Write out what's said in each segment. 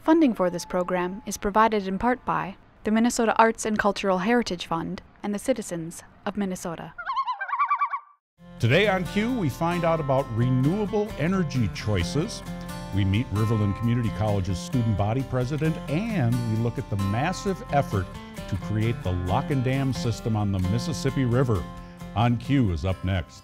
Funding for this program is provided in part by the Minnesota Arts and Cultural Heritage Fund and the citizens of Minnesota. Today on Q, we find out about renewable energy choices. We meet Riverland Community College's student body president, and we look at the massive effort to create the lock and dam system on the Mississippi River. On Q is up next.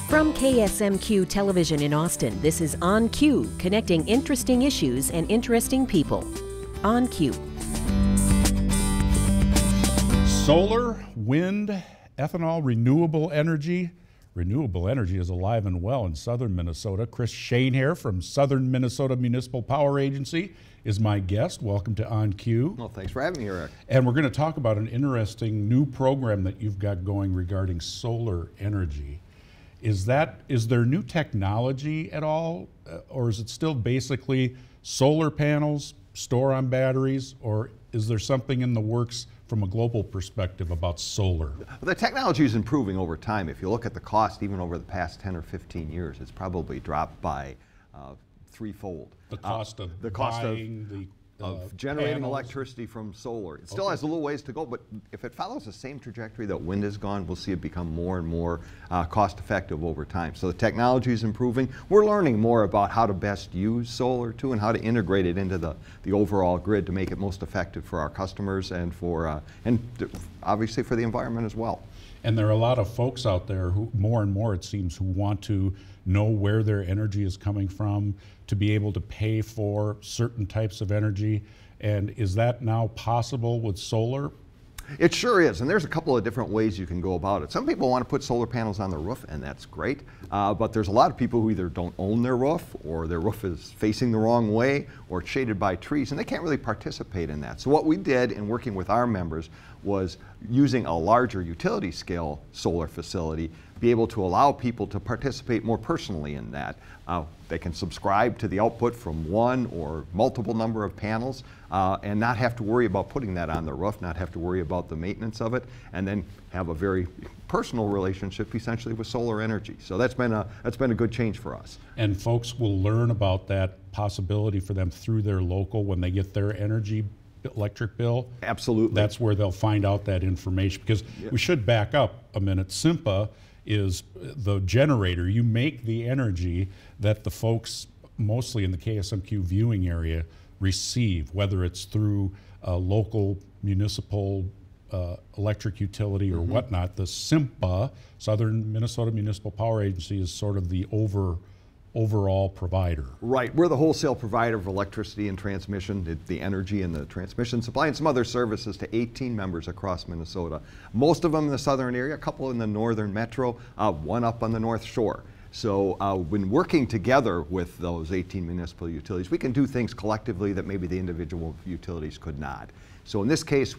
From KSMQ Television in Austin, this is On Q, connecting interesting issues and interesting people. On Q. Solar, wind, ethanol, renewable energy. Renewable energy is alive and well in southern Minnesota. Chris Shanehair from Southern Minnesota Municipal Power Agency is my guest. Welcome to On Q. Well, thanks for having me here, Eric. And we're going to talk about an interesting new program that you've got going regarding solar energy. Is there new technology at all, or is it still basically solar panels, store on batteries, or is there something in the works from a global perspective about solar? The technology is improving over time. If you look at the cost, even over the past 10 or 15 years, it's probably dropped by threefold. The cost of generating panels. Electricity from solar. It still has a little ways to go, but if it follows the same trajectory that wind has gone, we'll see it become more and more cost effective over time. So the technology is improving. We're learning more about how to best use solar too, and how to integrate it into the overall grid to make it most effective for our customers and for obviously for the environment as well. And there are a lot of folks out there who, more and more it seems, who want to know where their energy is coming from, to be able to pay for certain types of energy. And is that now possible with solar? It sure is, and there's a couple of different ways you can go about it. Some people want to put solar panels on their roof, and that's great, but there's a lot of people who either don't own their roof, or their roof is facing the wrong way, or it's shaded by trees, and they can't really participate in that. So what we did in working with our members was using a larger utility scale solar facility, be able to allow people to participate more personally in that. They can subscribe to the output from one or multiple number of panels and not have to worry about putting that on the roof, not have to worry about the maintenance of it, and then have a very personal relationship essentially with solar energy. So that's been a good change for us. And folks will learn about that possibility for them through their local when they get their electric bill? Absolutely. That's where they'll find out that information, because we should back up a minute. SIMPA is the generator. You make the energy that the folks mostly in the KSMQ viewing area receive, whether it's through a local municipal electric utility or whatnot. The SIMPA, Southern Minnesota Municipal Power Agency, is sort of the overall provider. Right, we're the wholesale provider of electricity and transmission, the energy and the transmission supply, and some other services to 18 members across Minnesota. Most of them in the southern area, a couple in the northern metro, one up on the North Shore. So when working together with those 18 municipal utilities, we can do things collectively that maybe the individual utilities could not. So in this case,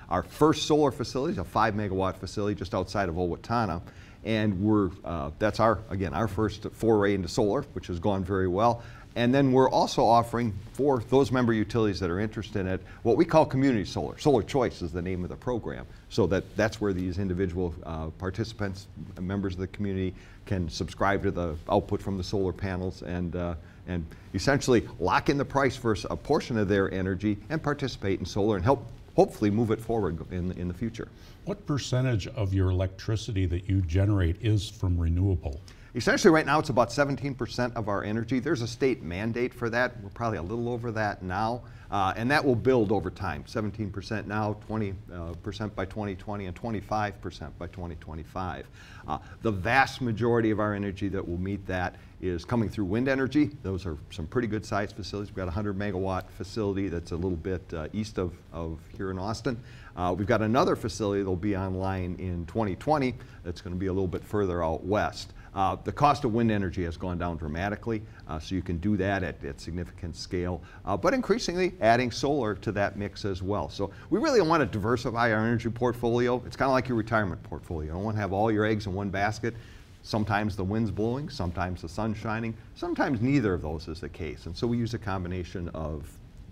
our first solar facility is a 5 megawatt facility just outside of Owatonna. And that's our first foray into solar, which has gone very well. And then we're also offering, for those member utilities that are interested in it, what we call community solar. Solar Choice is the name of the program. So that's where these individual participants, members of the community, can subscribe to the output from the solar panels and essentially lock in the price for a portion of their energy and participate in solar and help hopefully move it forward in the future. What percentage of your electricity that you generate is from renewable? Essentially right now it's about 17% of our energy. There's a state mandate for that. We're probably a little over that now. And that will build over time. 17% now, 20% by 2020, and 25% by 2025. The vast majority of our energy that will meet that is coming through wind energy. Those are some pretty good sized facilities. We've got a 100 megawatt facility that's a little bit east of here in Austin. We've got another facility that'll be online in 2020 that's going to be a little bit further out west. The cost of wind energy has gone down dramatically, so you can do that at significant scale, but increasingly adding solar to that mix as well. So we really want to diversify our energy portfolio. It's kind of like your retirement portfolio. You don't want to have all your eggs in one basket. Sometimes the wind's blowing, sometimes the sun's shining, sometimes neither of those is the case. And so we use a combination of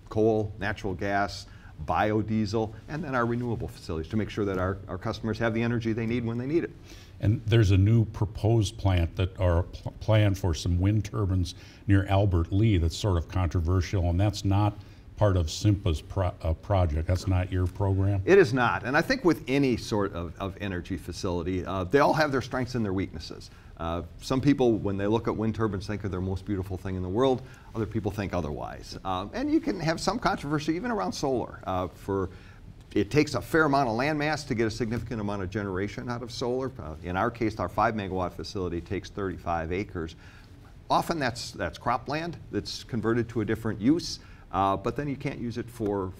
coal, natural gas, biodiesel, and then our renewable facilities to make sure that our customers have the energy they need when they need it. And there's a new proposed plant planned for some wind turbines near Albert Lea that's sort of controversial, and that's not part of SIMPA's project. That's not your program? It is not. And I think with any sort of energy facility, they all have their strengths and their weaknesses. Some people, when they look at wind turbines, think they're the most beautiful thing in the world. Other people think otherwise. And you can have some controversy even around solar. It takes a fair amount of land mass to get a significant amount of generation out of solar. In our case, our 5 megawatt facility takes 35 acres. Often that's cropland that's converted to a different use. But then you can't use it for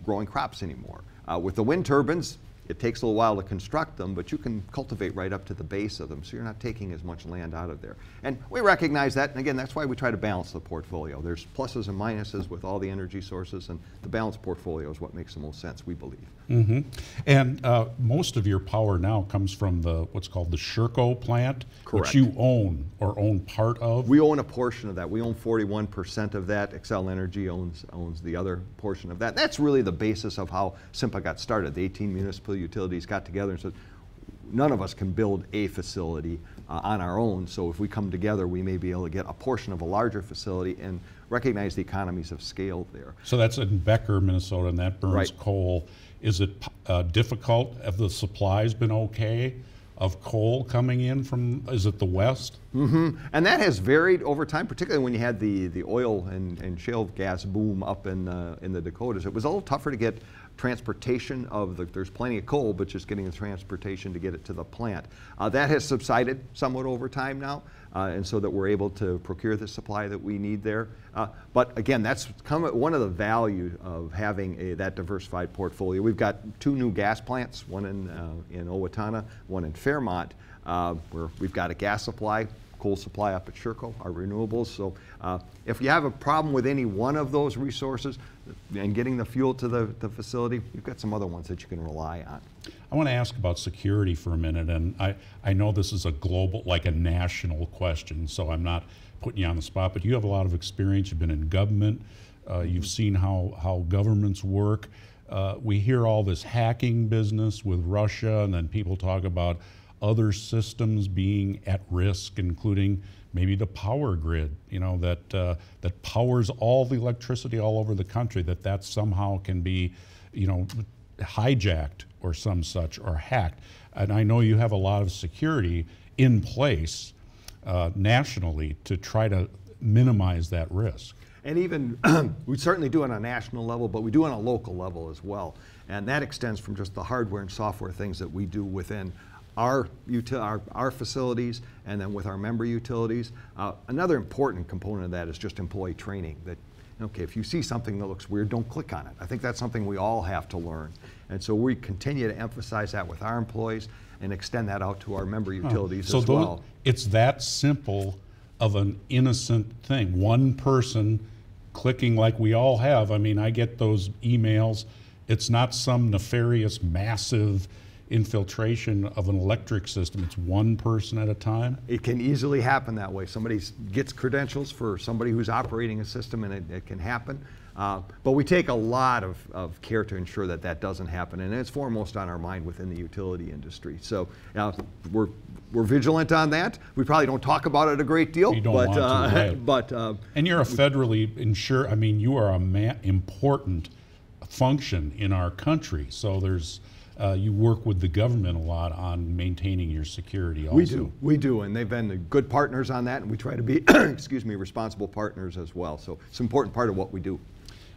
growing crops anymore. With the wind turbines, it takes a little while to construct them, but you can cultivate right up to the base of them, so you're not taking as much land out of there. And we recognize that, and again, that's why we try to balance the portfolio. There's pluses and minuses with all the energy sources, and the balanced portfolio is what makes the most sense, we believe. Mm-hmm. And most of your power now comes from what's called the Sherco plant, Correct. Which you own or own part of. We own a portion of that. We own 41% of that. Xcel Energy owns the other portion of that. That's really the basis of how SIMPA got started. The 18 municipal utilities got together and said, none of us can build a facility on our own, so if we come together, we may be able to get a portion of a larger facility and recognize the economies of scale there. So that's in Becker, Minnesota, and that burns Right. coal. Is it difficult? Have the supplies been okay of coal coming in from, is it the west? Mm-hmm. And that has varied over time, particularly when you had the oil and shale gas boom up in the Dakotas. It was a little tougher to get transportation there's plenty of coal, but just getting the transportation to get it to the plant. That has subsided somewhat over time now, and so that we're able to procure the supply that we need there. But again, that's one of the value of having that diversified portfolio. We've got 2 new gas plants, one in Owatonna, one in Fairmont, where we've got a gas supply, coal supply up at Sherco, our renewables. So if you have a problem with any one of those resources and getting the fuel to the facility, you've got some other ones that you can rely on. I want to ask about security for a minute, and I know this is a global, like a national question, so I'm not putting you on the spot, but you have a lot of experience. You've been in government. You've seen how governments work. We hear all this hacking business with Russia, and then people talk about other systems being at risk, including maybe the power grid, that powers all the electricity all over the country, that somehow can be, hijacked or some such, or hacked. And I know you have a lot of security in place nationally to try to minimize that risk. And even, we certainly do it on a national level, but we do it on a local level as well. And that extends from just the hardware and software things that we do within our facilities and then with our member utilities. Another important component of that is just employee training. That, okay, if you see something that looks weird, don't click on it. I think that's something we all have to learn. And so we continue to emphasize that with our employees and extend that out to our member utilities as well. It's that simple of an innocent thing. One person clicking like we all have. I mean, I get those emails. It's not some nefarious, massive infiltration of an electric system. It's one person at a time. It can easily happen that way. Somebody gets credentials for somebody who's operating a system, and it can happen. But we take a lot of care to ensure that that doesn't happen, and it's foremost on our mind within the utility industry. So we're vigilant on that. We probably don't talk about it a great deal. You don't want to, right. And you're a federally insured. I mean, you are a important function in our country. So there's. You work with the government a lot on maintaining your security also. We do, and they've been good partners on that, and we try to be, responsible partners as well. So it's an important part of what we do.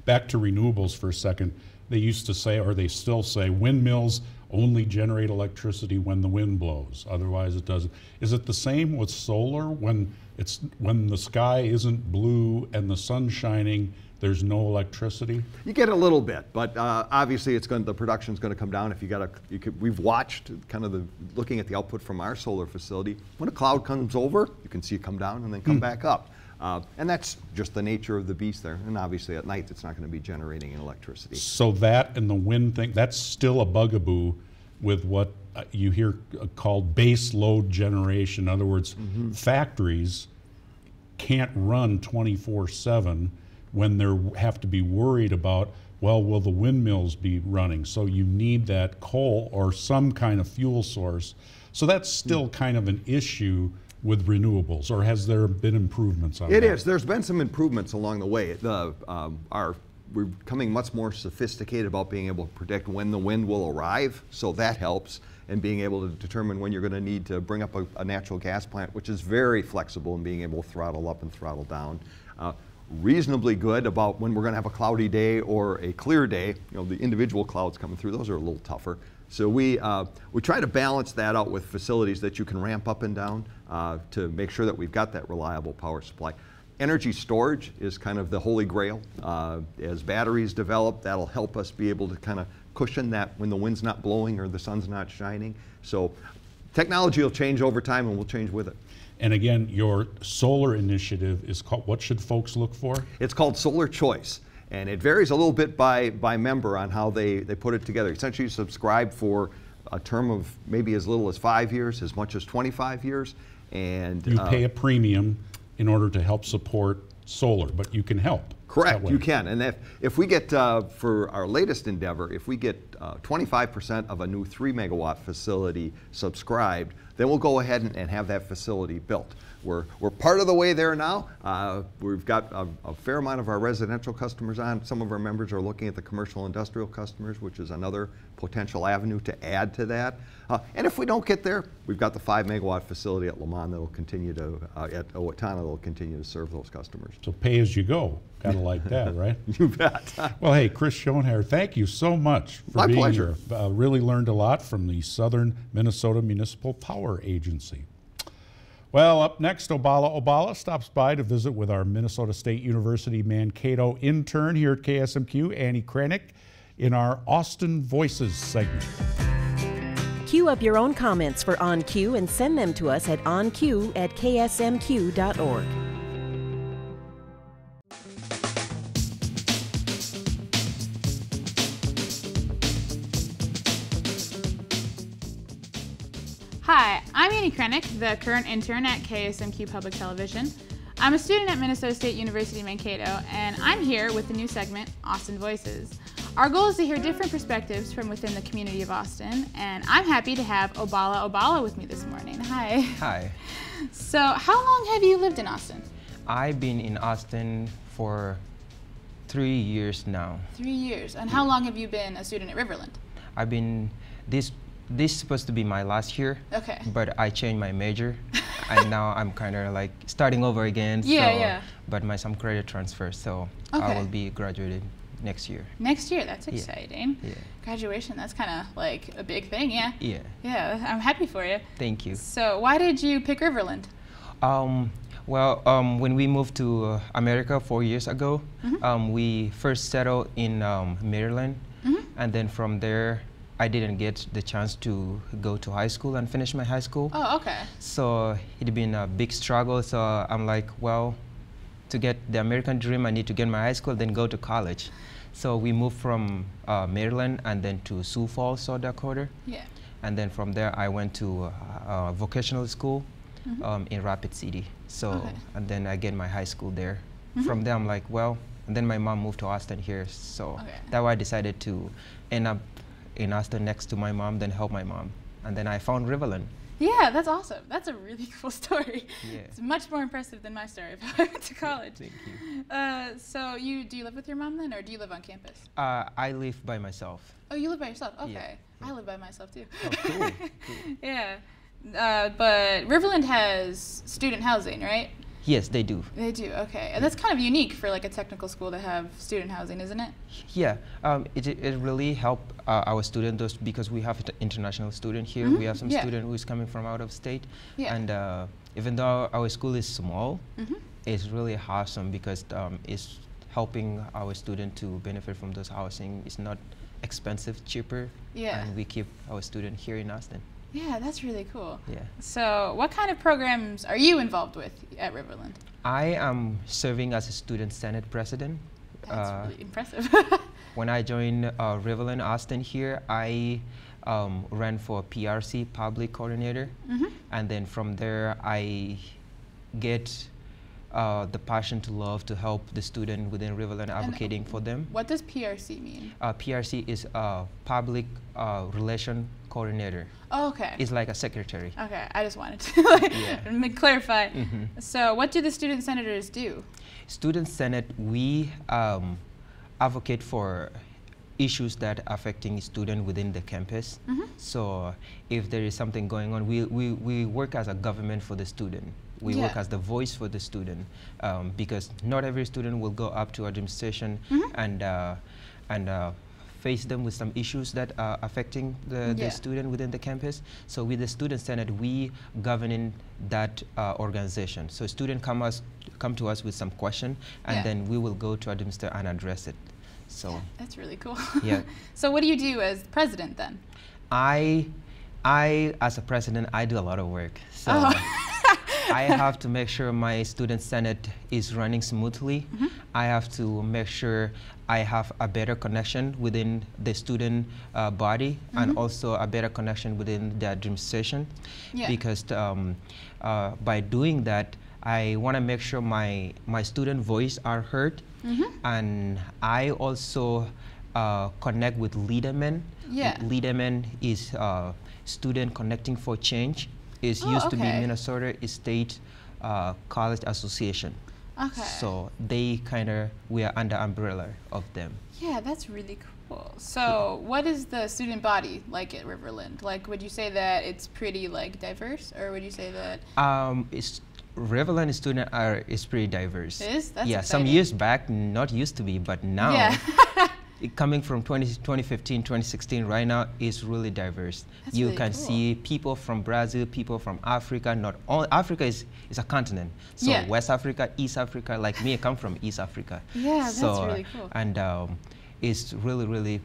Back to renewables for a second. They used to say, or they still say, windmills only generate electricity when the wind blows. Otherwise it doesn't. Is it the same with solar? When the sky isn't blue and the sun's shining, there's no electricity? You get a little bit, but obviously the production's going to come down. If we've watched looking at the output from our solar facility. When a cloud comes over, you can see it come down and then come back up. And that's just the nature of the beast there. And obviously at night, it's not going to be generating electricity. So that and the wind thing, that's still a bugaboo with what you hear called base load generation. In other words, factories can't run 24/7 when they have to be worried about well, will the windmills be running? So you need that coal or some kind of fuel source. So that's still kind of an issue with renewables, or has there been improvements on that? It is. There's been some improvements along the way. We're becoming much more sophisticated about being able to predict when the wind will arrive, so that helps, and being able to determine when you're going to need to bring up a natural gas plant, which is very flexible in being able to throttle up and throttle down. Reasonably good about when we're going to have a cloudy day or a clear day. You know, the individual clouds coming through, those are a little tougher. So we try to balance that out with facilities that you can ramp up and down to make sure that we've got that reliable power supply. Energy storage is kind of the holy grail. As batteries develop, that'll help us be able to kind of cushion that when the wind's not blowing or the sun's not shining. So technology will change over time, and we'll change with it. And again, your solar initiative is called, what should folks look for? It's called Solar Choice. And it varies a little bit by member on how they put it together. Essentially, you subscribe for a term of maybe as little as 5 years, as much as 25 years. And you pay a premium in order to help support solar, but you can help. Correct, you can. And if we get, for our latest endeavor, if we get 25% of a new 3 megawatt facility subscribed, then we'll go ahead and have that facility built. We're part of the way there now. We've got a fair amount of our residential customers on. Some of our members are looking at the commercial industrial customers, which is another potential avenue to add to that. And if we don't get there, we've got the 5 megawatt facility at Lamont that'll continue to, at Owatonna, that'll continue to serve those customers. So pay as you go, kind of like that, right? You bet. Well, hey, Chris Schoenherr, thank you so much for My being pleasure. here. Really learned a lot from the Southern Minnesota Municipal Power Agency. Well, up next, Obala stops by to visit with our Minnesota State University Mankato intern here at KSMQ, Annie Kranick, in our Austin Voices segment. Queue up your own comments for On Cue and send them to us at onq@ksmq.org. Hi, I'm Annie Kranick, the current intern at KSMQ Public Television. I'm a student at Minnesota State University Mankato, and I'm here with the new segment, Austin Voices. Our goal is to hear different perspectives from within the community of Austin, and I'm happy to have Obala with me this morning. Hi. Hi. So, how long have you lived in Austin? I've been in Austin for 3 years now. 3 years. And how long have you been a student at Riverland? I've been, this is supposed to be my last year. Okay. But I changed my major, and now I'm kind of like starting over again. Yeah. But some credit transfer, so Okay. I will be graduated next year. Next year, that's exciting. Yeah. Graduation, that's kind of like a big thing, yeah? Yeah. Yeah, I'm happy for you. Thank you. So why did you pick Riverland? When we moved to America 4 years ago, we first settled in Maryland, and then from there, I didn't get the chance to go to high school and finish my high school. Oh, okay. So it'd been a big struggle. So I'm like, well, to get the American dream, I need to get my high school, then go to college. So we moved from Maryland and then to Sioux Falls, South Dakota. Yeah. And then from there, I went to vocational school in Rapid City. So, and then I get my high school there. From there, I'm like, well, and then my mom moved to Austin here. So that's why I decided to end up in Austin next to my mom, then help my mom. And then I found Riverland. Yeah, that's awesome. That's a really cool story. Yeah. It's much more impressive than my story if I went to college. Thank you. So do you live with your mom then, or do you live on campus? I live by myself. Oh, you live by yourself? Okay. Yeah. I live by myself too. Oh, cool. Yeah. But Riverland has student housing, right? Yes, they do. They do, okay. And that's kind of unique for like a technical school to have student housing, isn't it? Yeah, it really helped our students because we have an international student here. We have some student who's coming from out of state. Yeah. And even though our school is small, it's really awesome because it's helping our student to benefit from those housing. It's not expensive, cheaper. Yeah. And we keep our student here in Austin. Yeah, that's really cool. Yeah. So what kind of programs are you involved with at Riverland? I am serving as a student senate president. That's really impressive. When I joined Riverland Austin here, I ran for PRC, public coordinator. And then from there, I get the passion to love to help the student within Riverland, advocating for them. What does PRC mean? PRC is Public Relation Coordinator. Oh, okay. It's like a secretary. Okay, I just wanted to clarify. So what do the student senators do? Student Senate, we advocate for issues that are affecting students within the campus. So if there is something going on, we work as a government for the student. We work as the voice for the student, because not every student will go up to administration and face them with some issues that are affecting the student within the campus. So with the Student Senate, we govern that organization. So students come to us with some question, and then we will go to administer and address it. So that's really cool. Yeah. So what do you do as president then? I as a president, I do a lot of work. So I have to make sure my Student Senate is running smoothly. I have to make sure I have a better connection within the student body, and also a better connection within the administration. Because by doing that, I want to make sure my student voice are heard. And I also connect with Leadermen. Leadermen is Student Connecting for Change. It used to be Minnesota State College Association. So they we are under umbrella of them. Yeah, that's really cool. So what is the student body like at Riverland? Like, would you say that it's pretty like diverse, or would you say that? Riverland student is pretty diverse. It is? That's exciting. Some years back, not used to be, but now, coming from 2015, 2016, right now, is really diverse. That's you really can cool. see people from Brazil, people from Africa. Not all Africa is a continent. So West Africa, East Africa. Like me, I come from East Africa. Yeah, that's really cool. And it's really, really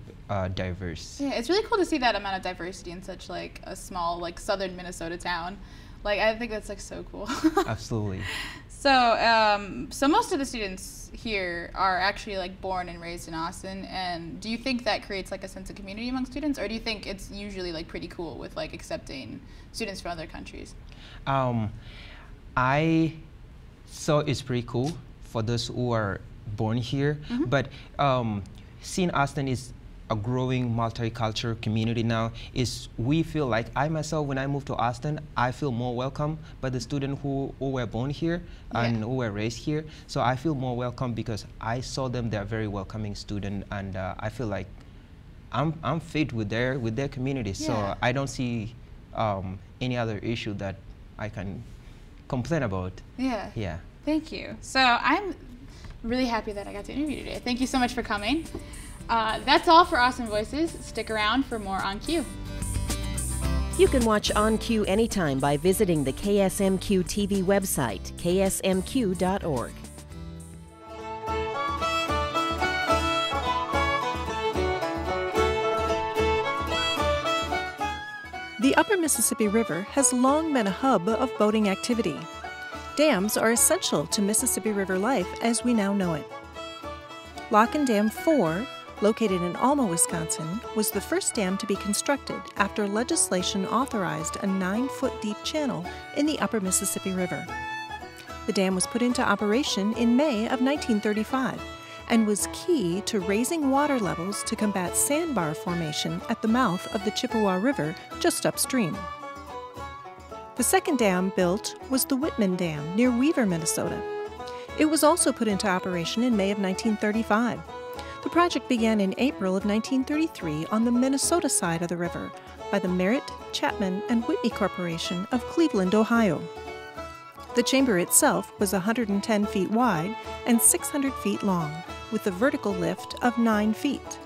diverse. Yeah, it's really cool to see that amount of diversity in such like a small, like southern Minnesota town. Like, I think that's like so cool. Absolutely. So, so most of the students here are actually like born and raised in Austin. And do you think that creates like a sense of community among students, or do you think it's usually like pretty cool with like accepting students from other countries? So it's pretty cool for those who are born here. But seeing Austin is a growing multicultural community now. We feel like I myself, when I moved to Austin, I feel more welcome by the students who were born here and who were raised here. So I feel more welcome because I saw them. They're very welcoming students, and I feel like I'm fit with their community. So I don't see any other issue that I can complain about. Yeah. Thank you. So I'm really happy that I got to interview you today. Thank you so much for coming. That's all for Austin Voices. Stick around for more On Cue. You can watch On Cue anytime by visiting the KSMQ TV website, ksmq.org. The Upper Mississippi River has long been a hub of boating activity. Dams are essential to Mississippi River life as we now know it. Lock and Dam 4, located in Alma, Wisconsin, was the first dam to be constructed after legislation authorized a 9-foot deep channel in the Upper Mississippi River. The dam was put into operation in May of 1935 and was key to raising water levels to combat sandbar formation at the mouth of the Chippewa River just upstream. The second dam built was the Whitman Dam near Weaver, Minnesota. It was also put into operation in May of 1935. The project began in April of 1933 on the Minnesota side of the river by the Merritt, Chapman, and Whitney Corporation of Cleveland, Ohio. The chamber itself was 110 feet wide and 600 feet long, with a vertical lift of 9 feet.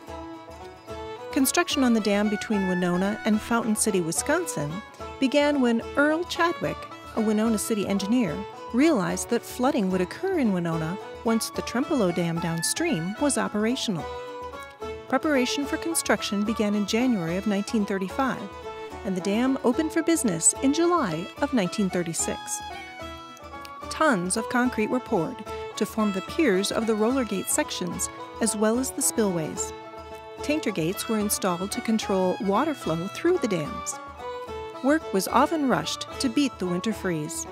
Construction on the dam between Winona and Fountain City, Wisconsin, began when Earl Chadwick, a Winona City engineer, realized that flooding would occur in Winona once the Trempealeau Dam downstream was operational. Preparation for construction began in January of 1935, and the dam opened for business in July of 1936. Tons of concrete were poured to form the piers of the roller gate sections, as well as the spillways. Tainter gates were installed to control water flow through the dams. Work was often rushed to beat the winter freeze.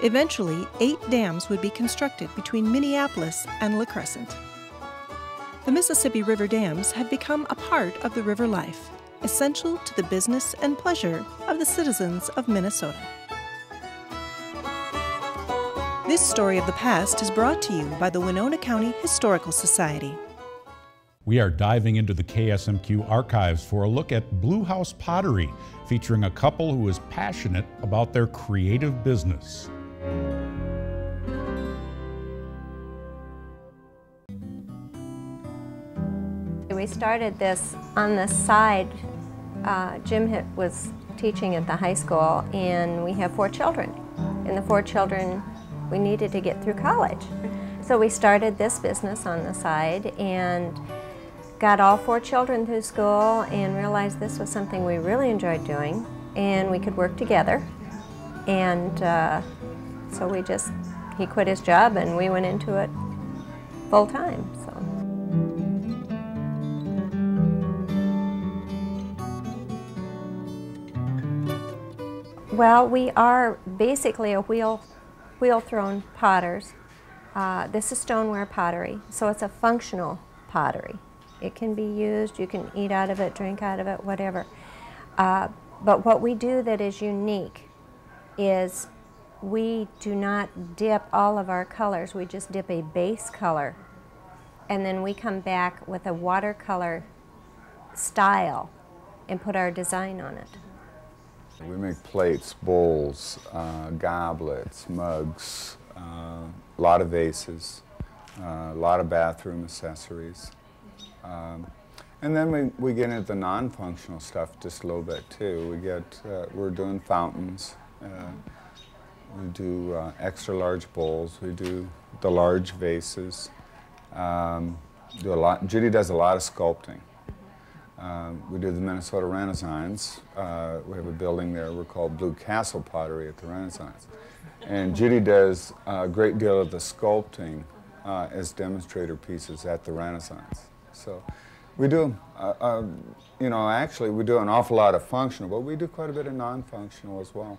Eventually, 8 dams would be constructed between Minneapolis and La Crescent. The Mississippi River dams have become a part of the river life, essential to the business and pleasure of the citizens of Minnesota. This story of the past is brought to you by the Winona County Historical Society. We are diving into the KSMQ archives for a look at Blue House Pottery, featuring a couple who is passionate about their creative business. We started this on the side. Jim was teaching at the high school, and we have 4 children. And the 4 children, we needed to get through college. So we started this business on the side and got all 4 children through school and realized this was something we really enjoyed doing and we could work together. And so he quit his job and we went into it full time. Well, we are basically a wheel-thrown potters. This is stoneware pottery, so it's a functional pottery. It can be used, you can eat out of it, drink out of it, whatever. But what we do that is unique is we do not dip all of our colors, we just dip a base color, and then we come back with a watercolor style and put our design on it. We make plates, bowls, goblets, mugs, a lot of vases, a lot of bathroom accessories. And then we get into the non-functional stuff just a little bit too. We're doing fountains, we do extra large bowls, we do the large vases, Judy does a lot of sculpting. We do the Minnesota Renaissance. We have a building there we're called Blue Castle Pottery at the Renaissance. And Judy does a great deal of the sculpting as demonstrator pieces at the Renaissance. So we do, actually we do an awful lot of functional, but we do quite a bit of non-functional as well.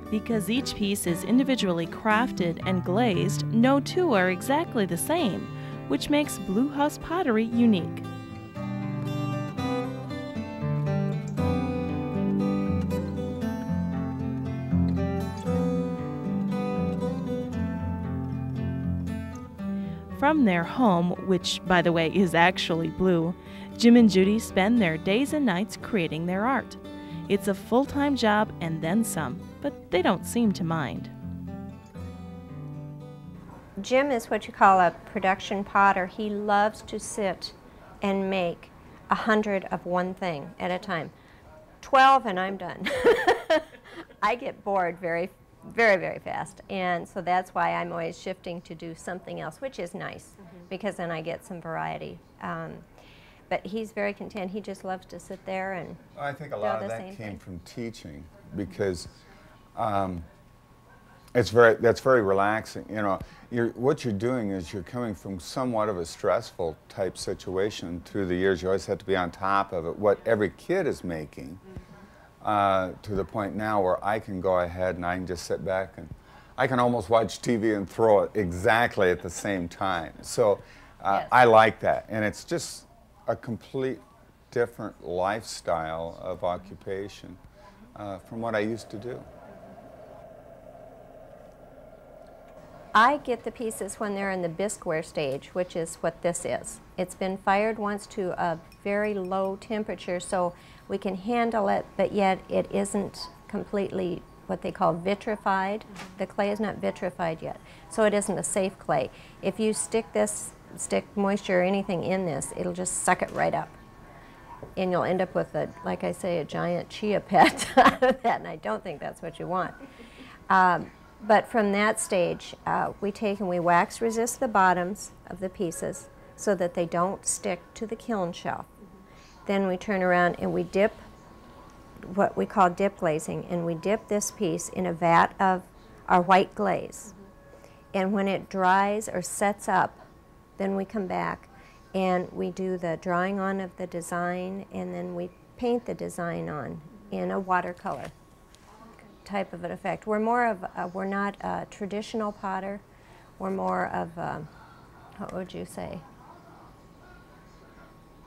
Because each piece is individually crafted and glazed, no two are exactly the same, which makes Blue House Pottery unique. From their home, which, by the way, is actually blue, Jim and Judy spend their days and nights creating their art. It's a full-time job and then some, but they don't seem to mind. Jim is what you call a production potter. He loves to sit and make 100 of one thing at a time. 12 and I'm done. I get bored very, very fast, and so that's why I'm always shifting to do something else, which is nice, because then I get some variety. But he's very content. He just loves to sit there and I think a lot of that came from teaching, because that's very relaxing. You know, what you're doing is you're coming from somewhat of a stressful type situation through the years. You always have to be on top of it. What every kid is making, to the point now where I can go ahead and I can just sit back and I can almost watch TV and throw it exactly at the same time. So yes. I like that, and it's just a complete different lifestyle of occupation from what I used to do. I get the pieces when they're in the bisqueware stage, which is what this is. It's been fired once to a very low temperature so we can handle it, but yet it isn't completely what they call vitrified. The clay is not vitrified yet, so it isn't a safe clay. If you stick moisture or anything in this, it'll just suck it right up. And you'll end up with, like I say, a giant chia pet out of that, and I don't think that's what you want. But from that stage, we take and we wax resist the bottoms of the pieces so that they don't stick to the kiln shelf. Then we turn around and we dip what we call dip glazing, and we dip this piece in a vat of our white glaze. And when it dries or sets up, then we come back and we do the drawing on of the design, and then we paint the design on in a watercolor. type of an effect. We're more of, we're not a traditional potter. We're more of, what would you say?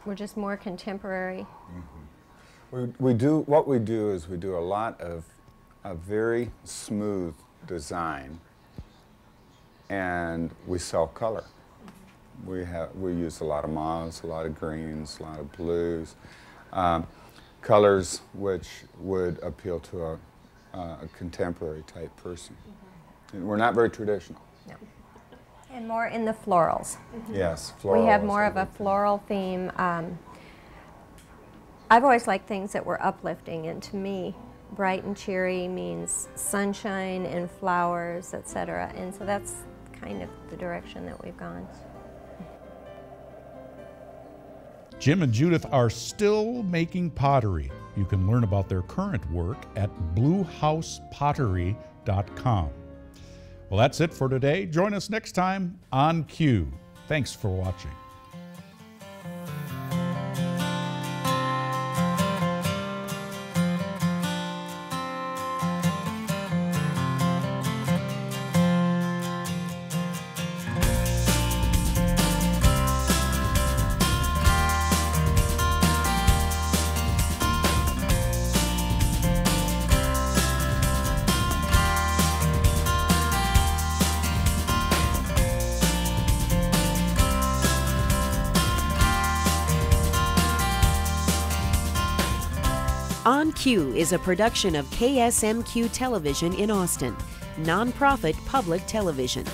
We're just more contemporary. We do, what we do is we do a lot of a very smooth design, and we sell color. We use a lot of mauves, a lot of greens, a lot of blues, colors which would appeal to a contemporary type person. And we're not very traditional. No. And more in the florals. Yes, floral. We have more of a floral theme. I've always liked things that were uplifting, and to me, bright and cheery means sunshine and flowers, etc. And so that's kind of the direction that we've gone. Jim and Judith are still making pottery. You can learn about their current work at bluehousepottery.com. Well, that's it for today. Join us next time on Cue. Thanks for watching. On Cue is a production of KSMQ Television in Austin, nonprofit public television.